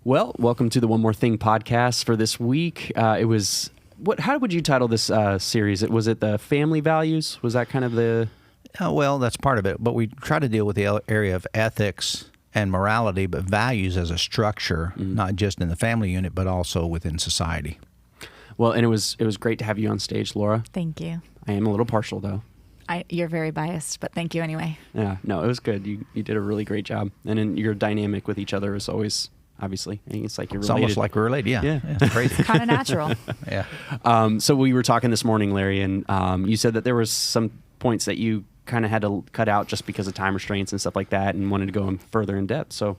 Well, welcome to the One More Thing podcast for this week. It was how would you title this series? Was it the family values? Was that kind of the? Well, that's part of it. But we try to deal with the area of ethics and morality, but values as a structure, not just in the family unit, but also within society. Well, and it was great to have you on stage, Laura. Thank you. I am a little partial, though. You're very biased, but thank you anyway. Yeah, no, it was good. You did a really great job, and then your dynamic with each other is always. Obviously, I think it's like you're related. It's almost like we're related, yeah. Crazy. Kind of natural. Yeah. So we were talking this morning, Larry, and you said that there was some points that you kind of had to cut out just because of time restraints and stuff like that and wanted to go further in depth. So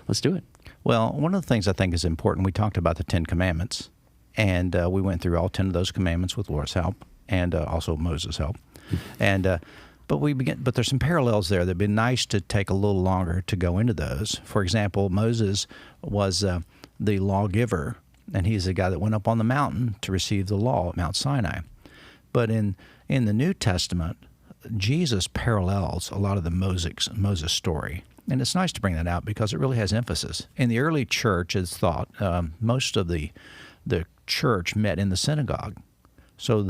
let's do it. Well, one of the things I think is important, we talked about the 10 Commandments, and we went through all 10 of those commandments with Laura's help and also Moses' help. And But there's some parallels there. That'd be nice to take a little longer to go into those. For example, Moses was the lawgiver, and he's the guy that went up on the mountain to receive the law at Mount Sinai. But in the New Testament, Jesus parallels a lot of the Moses story. And it's nice to bring that out because it really has emphasis. In the early church, it's thought most of the church met in the synagogue. So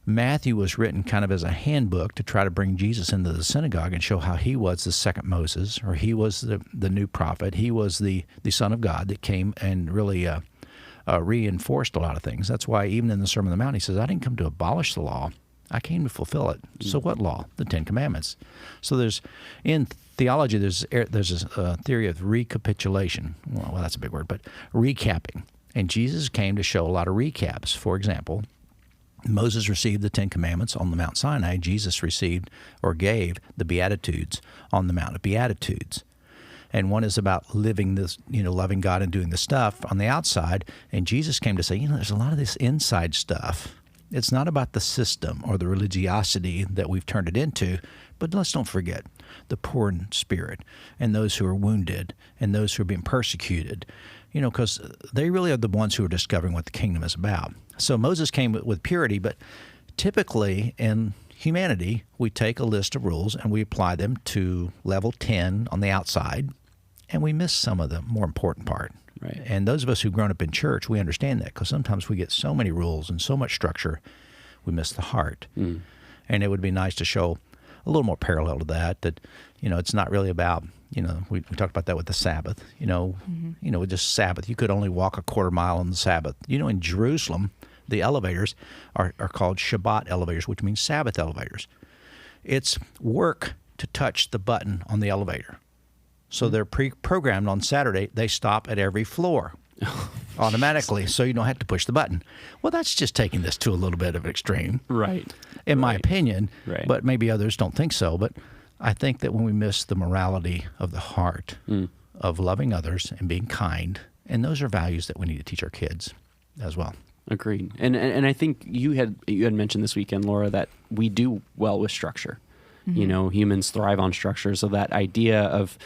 Matthew was written kind of as a handbook to try to bring Jesus into the synagogue and show how he was the second Moses, or he was the new prophet. He was the Son of God that came and really reinforced a lot of things. That's why even in the Sermon on the Mount, he says, I didn't come to abolish the law. I came to fulfill it. So what law? The 10 Commandments. So in theology, there's a theory of recapitulation. Well, that's a big word, but recapping. And Jesus came to show a lot of recaps. For example, Moses received the 10 Commandments on the Mount Sinai. Jesus received or gave the Beatitudes on the Mount of Beatitudes. And one is about living this, loving God and doing the stuff on the outside. And Jesus came to say, there's a lot of this inside stuff. It's not about the system or the religiosity that we've turned it into, but let's don't forget the poor in spirit and those who are wounded and those who are being persecuted, because they really are the ones who are discovering what the kingdom is about. So Moses came with purity, but typically in humanity, we take a list of rules and we apply them to level 10 on the outside, and we miss some of the more important part. Right. And those of us who've grown up in church, we understand that because sometimes we get so many rules and so much structure, we miss the heart. And it would be nice to show a little more parallel to that it's not really about, we talked about that with the Sabbath, with just Sabbath. You could only walk a quarter mile on the Sabbath. In Jerusalem, the elevators are called Shabbat elevators, which means Sabbath elevators. It's work to touch the button on the elevator. So they're pre-programmed on Saturday. They stop at every floor automatically, so you don't have to push the button. Well, that's just taking this to a little bit of an extreme. Right. In my opinion, Right. But maybe others don't think so. But I think that when we miss the morality of the heart, of loving others and being kind, and those are values that we need to teach our kids as well. Agreed. And I think you had mentioned this weekend, Laura, that we do well with structure. Humans thrive on structure. So that idea of,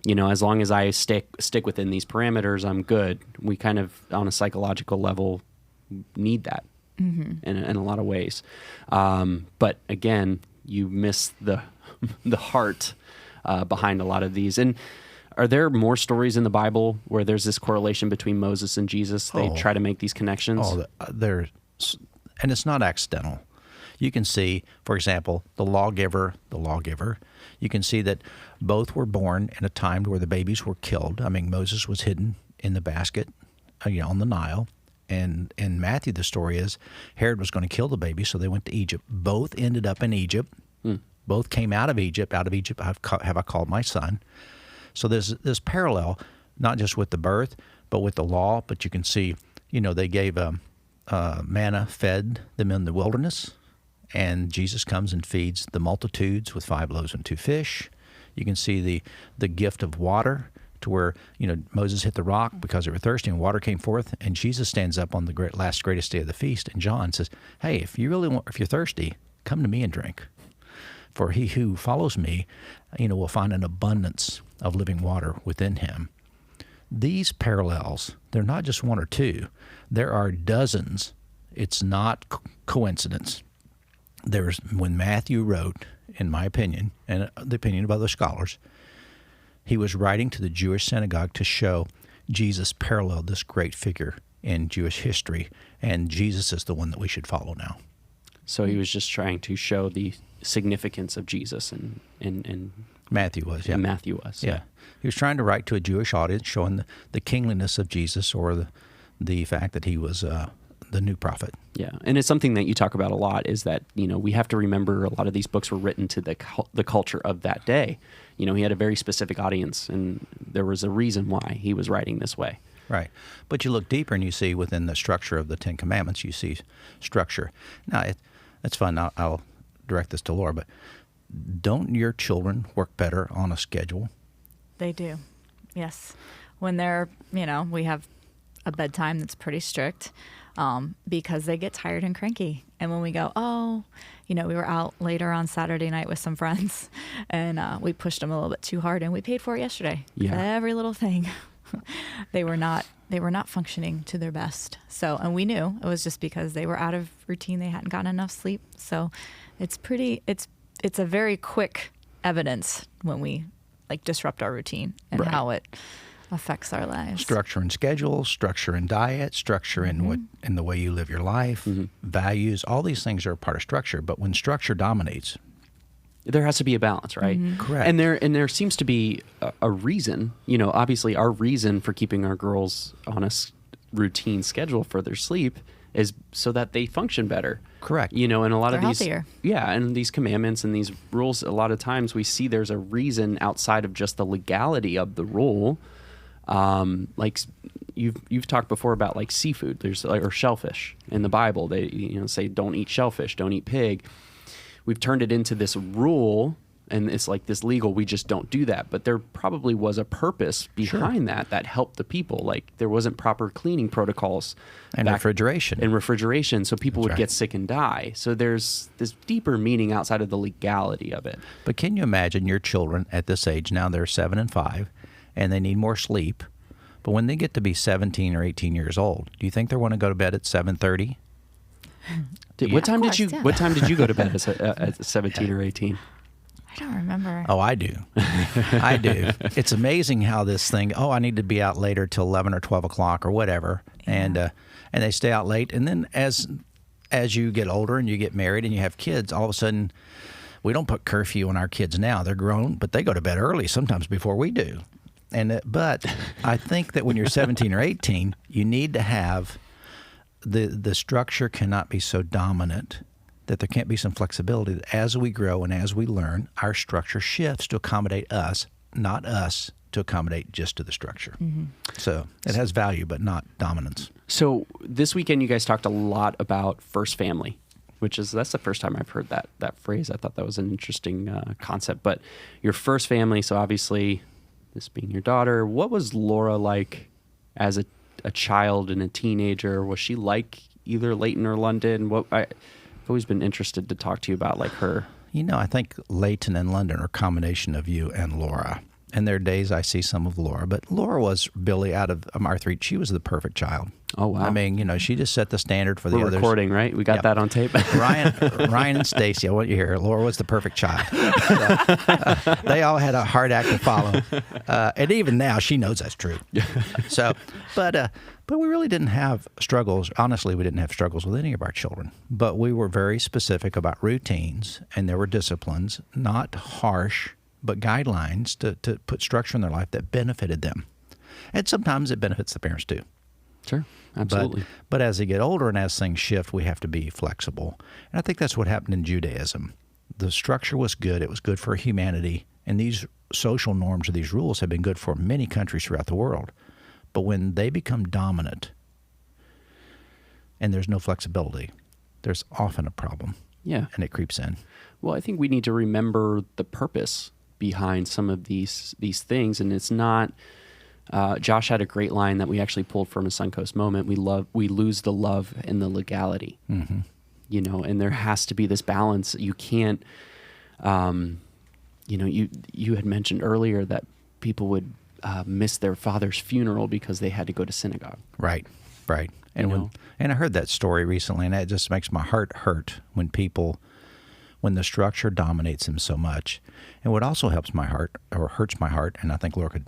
as long as I stick within these parameters, I'm good. We kind of, on a psychological level, need that in a lot of ways. But again, you miss the heart behind a lot of these. And are there more stories in the Bible where there's this correlation between Moses and Jesus? They try to make these connections? And it's not accidental. You can see, for example, the lawgiver. You can see that both were born in a time where the babies were killed. I mean, Moses was hidden in the basket, on the Nile. And in Matthew, the story is Herod was going to kill the baby, so they went to Egypt. Both ended up in Egypt. Both came out of Egypt. Out of Egypt have I called my son. So there's this parallel, not just with the birth, but with the law. But you can see, they gave manna, fed them in the wilderness. And Jesus comes and feeds the multitudes with 5 loaves and 2 fish. You can see the gift of water to where, Moses hit the rock because they were thirsty and water came forth. And Jesus stands up on the greatest day of the feast. And John says, hey, if you're thirsty, come to me and drink. For he who follows me, will find an abundance of living water within him. These parallels, they're not just one or two. There are dozens. It's not coincidence. When Matthew wrote, in my opinion, and the opinion of other scholars, he was writing to the Jewish synagogue to show Jesus paralleled this great figure in Jewish history, and Jesus is the one that we should follow now. So he was just trying to show the significance of Jesus, and Matthew was, yeah. And Matthew was, yeah. He was trying to write to a Jewish audience, showing the kingliness of Jesus, or the fact that he was the new prophet. Yeah, and it's something that you talk about a lot, is that, we have to remember a lot of these books were written to the culture of that day. He had a very specific audience, and there was a reason why he was writing this way. Right. But you look deeper and you see within the structure of the Ten Commandments, you see structure. Now, it's fun. I'll direct this to Laura, but don't your children work better on a schedule? They do. Yes. When they're, we have a bedtime that's pretty strict because they get tired and cranky. And when we go, we were out later on Saturday night with some friends and we pushed them a little bit too hard and we paid for it yesterday. Yeah. Every little thing. They were not functioning to their best. So, and we knew it was just because they were out of routine. They hadn't gotten enough sleep. So it's a very quick evidence when we disrupt our routine and right. how it affects our lives. Structure in schedule, structure in diet, structure in in the way you live your life, values, all these things are a part of structure. But when structure dominates, there has to be a balance, right? Correct. And there seems to be a reason. Obviously, our reason for keeping our girls on a routine schedule for their sleep is so that they function better. Correct. And a lot They're of these, healthier. yeah, and these commandments and these rules, a lot of times we see there's a reason outside of just the legality of the rule. Like you've talked before about like seafood, or shellfish in the Bible. They say don't eat shellfish, don't eat pig. We've turned it into this rule, and it's like this legal, we just don't do that. But there probably was a purpose behind that helped the people. Like there wasn't proper cleaning protocols. And refrigeration. So people would get sick and die. So there's this deeper meaning outside of the legality of it. But can you imagine your children at this age, now they're 7 and 5, and they need more sleep. But when they get to be 17 or 18 years old, do you think they want to go to bed at 7:30? What time did you go to bed at 17 or 18? I don't remember. Oh, I do. I do. It's amazing how this thing, I need to be out later till 11 or 12 o'clock or whatever. Yeah. And they stay out late. And then as you get older and you get married and you have kids, all of a sudden, we don't put curfew on our kids now. They're grown, but they go to bed early, sometimes before we do. But I think that when you're 17 or 18, you need to have the structure cannot be so dominant that there can't be some flexibility. That as we grow and as we learn, our structure shifts to accommodate us, not us to accommodate just to the structure. So it has value, but not dominance. So this weekend, you guys talked a lot about first family, that's the first time I've heard that phrase. I thought that was an interesting concept. But your first family, so obviously this being your daughter, what was Laura like as a child and a teenager? Was she like either Leighton or London? I've always been interested to talk to you about like her. I think Leighton and London are a combination of you and Laura. And there are days I see some of Laura, but Laura was Billy out of our three. She was the perfect child. Oh, wow. I mean, she just set the standard for the others. We're recording, right? We got that on tape. Ryan and Stacy, I want you to hear. Laura was the perfect child. They all had a hard act to follow. And even now, she knows that's true. So, but we really didn't have struggles. Honestly, we didn't have struggles with any of our children. But we were very specific about routines, and there were disciplines, not harsh, but guidelines to put structure in their life that benefited them. And sometimes it benefits the parents too. Sure, absolutely. But as they get older and as things shift, we have to be flexible. And I think that's what happened in Judaism. The structure was good. It was good for humanity. And these social norms or these rules have been good for many countries throughout the world. But when they become dominant and there's no flexibility, there's often a problem. Yeah. And it creeps in. Well, I think we need to remember the purpose behind some of these things, and it's not. Josh had a great line that we actually pulled from a Suncoast moment. We lose the love in the legality, and there has to be this balance. You can't, you had mentioned earlier that people would miss their father's funeral because they had to go to synagogue. Right. And I heard that story recently, and it just makes my heart hurt when the structure dominates them so much. And what also helps my heart, or hurts my heart, and I think Laura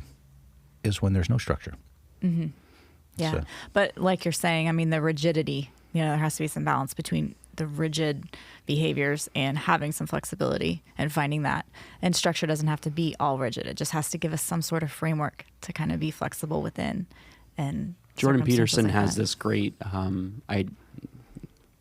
is when there's no structure. Yeah. So- But like you're saying, I mean, the rigidity, there has to be some balance between the rigid behaviors and having some flexibility and finding that. And structure doesn't have to be all rigid. It just has to give us some sort of framework to kind of be flexible within. And Jordan circumstances Peterson like has that. this great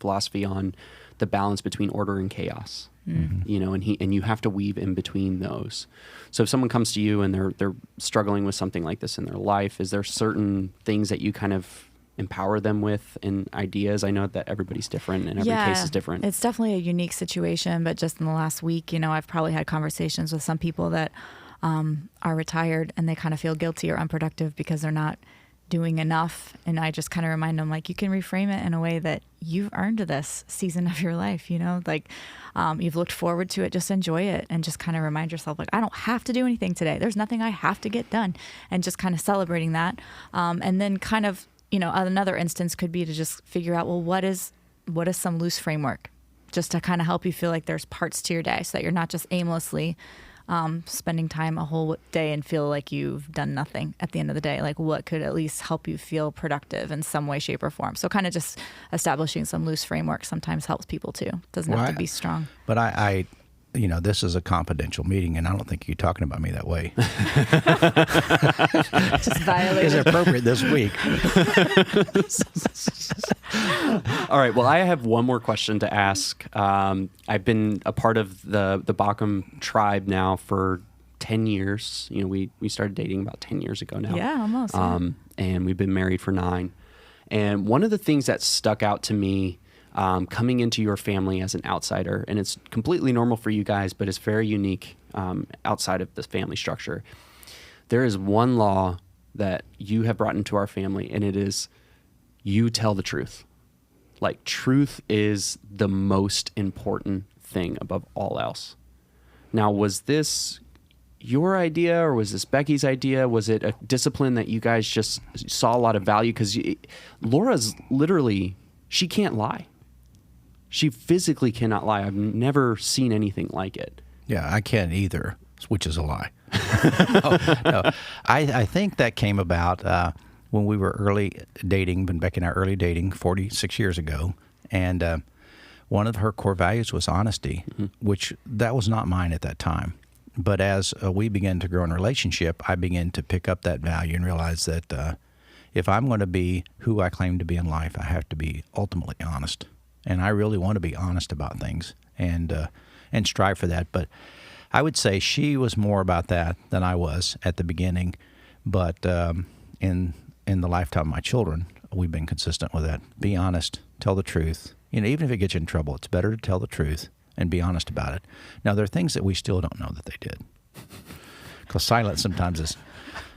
philosophy on the balance between order and chaos. And you have to weave in between those. So if someone comes to you and they're struggling with something like this in their life, is there certain things that you kind of empower them with and ideas? I know that everybody's different and every case is different. It's definitely a unique situation, but just in the last week, I've probably had conversations with some people that are retired and they kind of feel guilty or unproductive because they're not doing enough. And I just kind of remind them, like, you can reframe it in a way that you've earned this season of your life, you've looked forward to it, just enjoy it and just kind of remind yourself, like, I don't have to do anything today. There's nothing I have to get done, and just kind of celebrating that. And then kind of, another instance could be to just figure out, well, what is some loose framework just to kind of help you feel like there's parts to your day so that you're not just aimlessly spending time a whole day and feel like you've done nothing at the end of the day. Like, what could at least help you feel productive in some way, shape, or form? So kind of just establishing some loose framework sometimes helps people too. Doesn't have to be strong. But I this is a confidential meeting, and I don't think you're talking about me that way. Just violated. Is it appropriate this week? All right. Well, I have one more question to ask. I've been a part of the Baucom tribe now for 10 years. We started dating about 10 years ago now. Yeah, almost. And we've been married for 9. And one of the things that stuck out to me coming into your family as an outsider, and it's completely normal for you guys, but it's very unique outside of the family structure. There is one law that you have brought into our family, and it is you tell the truth. Like, truth is the most important thing above all else. Now, was this your idea or was this Becky's idea? Was it a discipline that you guys just saw a lot of value? Because Laura's literally, she can't lie. She physically cannot lie. I've never seen anything like it. Yeah, I can't either, which is a lie. No. I think that came about when we were early dating, when Becky and I early dating 46 years ago. And one of her core values was honesty, which that was not mine at that time. But as we began to grow in a relationship, I began to pick up that value and realize that if I'm going to be who I claim to be in life, I have to be ultimately honest. And I really want to be honest about things and strive for that. But I would say she was more about that than I was at the beginning. But in the lifetime of my children, we've been consistent with that. Be honest, tell the truth. Even if it gets you in trouble, it's better to tell the truth and be honest about it. Now, there are things that we still don't know that they did. Because silence sometimes is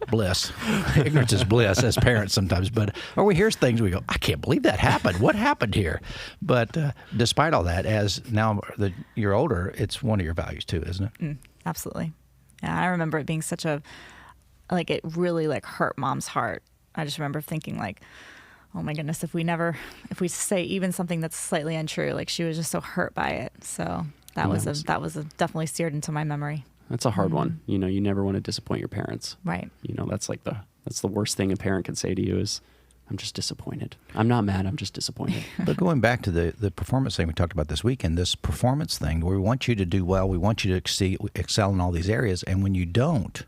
bliss. Ignorance is bliss as parents sometimes. Or we hear things, we go, I can't believe that happened. What happened here? But despite all that, as now you're older, it's one of your values too, isn't it? Absolutely. Yeah, I remember it being such a, it really hurt Mom's heart. I just remember thinking oh my goodness, if we say even something that's slightly untrue, she was just so hurt by it. So that was definitely seared into my memory. That's a hard one. You never want to disappoint your parents. Right. That's that's the worst thing a parent can say to you is, I'm just disappointed. I'm not mad. I'm just disappointed. But going back to the performance thing we talked about this weekend, this performance thing where we want you to do well, we want you to excel in all these areas. And when you don't,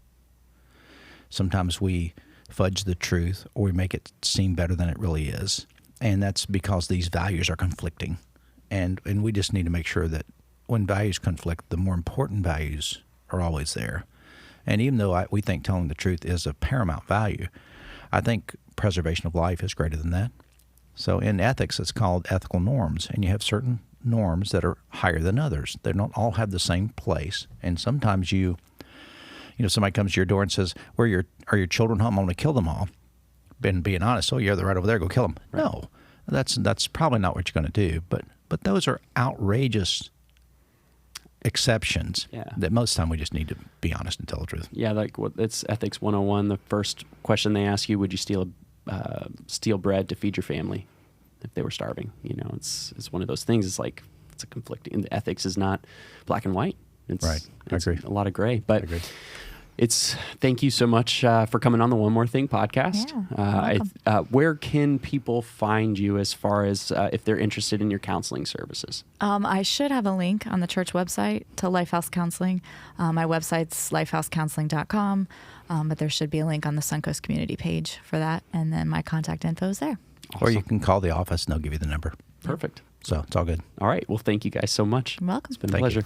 sometimes we fudge the truth or we make it seem better than it really is. And that's because these values are conflicting. And we just need to make sure that when values conflict, the more important values are always there. And even though we think telling the truth is a paramount value, I think preservation of life is greater than that. So in ethics, it's called ethical norms, and you have certain norms that are higher than others. They don't all have the same place. And sometimes somebody comes to your door and says, are your children home? I'm going to kill them all. And being honest, yeah, they're right over there, go kill them. Right. No, that's probably not what you're going to do. But those are outrageous exceptions that most time we just need to be honest and tell the truth. Yeah, it's ethics 101. The first question they ask you, would you steal bread to feed your family if they were starving? It's one of those things. It's it's a conflicting. And the ethics is not black and white. It's, right. I agree. A lot of gray. But Thank you so much for coming on the One More Thing podcast. Where can people find you as far as if they're interested in your counseling services? I should have a link on the church website to Lifehouse Counseling. My website's lifehousecounseling.com, but there should be a link on the Suncoast community page for that, and then my contact info is there. Awesome. Or you can call the office and they'll give you the number. Perfect. So it's all good. All right. Well, thank you guys so much. You're welcome. It's been a pleasure.